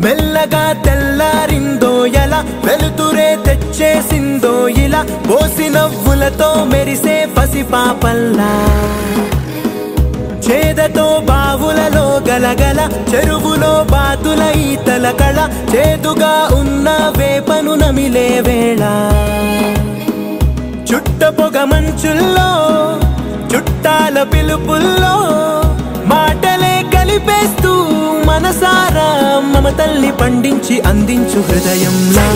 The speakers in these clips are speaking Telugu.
మెల్లగా తెల్లారిందో ఎలా వెలుతురే తెచ్చేసిందో ఇలా పోసి నవ్వులతో మెరిసే పసిపాపల్లా చేదతో బావులలో గలగల చెరువులో బాతుల ఈతల కళ చేదుగా ఉన్న వేపను నమిలే వేళ చుట్ట పొగ మంచుల్లో చుట్టాల పిలుపుల్లో మాటలే కలిపేస్తూ మనసారా మమతల్ని పండించి అందించు హృదయంలా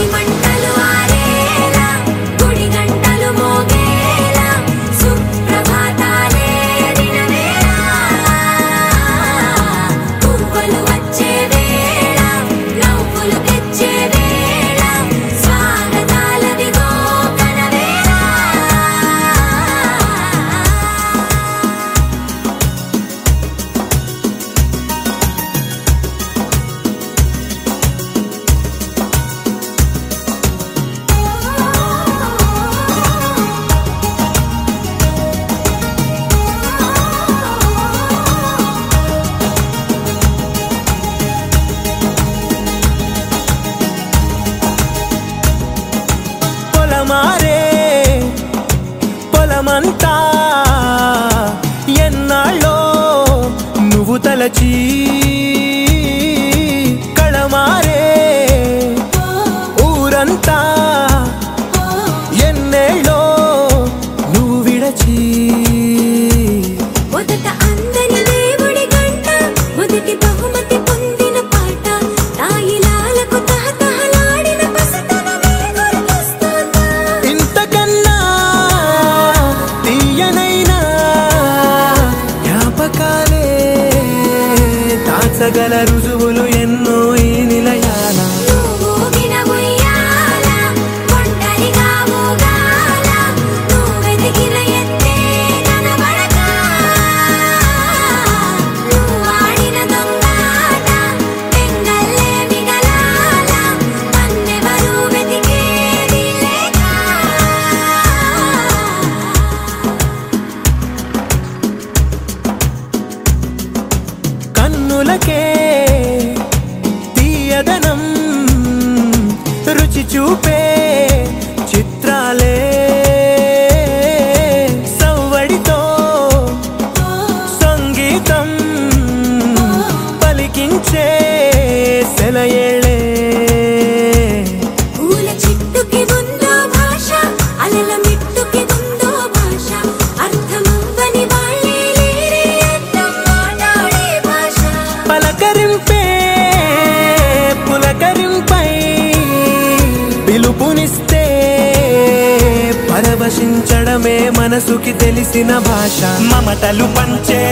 మారే పొలమంతా ఎన్నాళ్ళో నువ్వు తలచి కళమారే ఊరంతా ఎన్నేళ్ళో నువ్వు విడచి సగల రుజువులు ఎన్నో ఈ నిలయాల కన్నులకే తీయదనం రుచి చూపే చిత్రాలే సవ్వడితో సంగీతం పలికించే సెలయేళే పలకరింపే పులకరింపై పిలుపునిస్తే పరవశించడమే మనసుకి తెలిసిన భాష మమతలు పంచే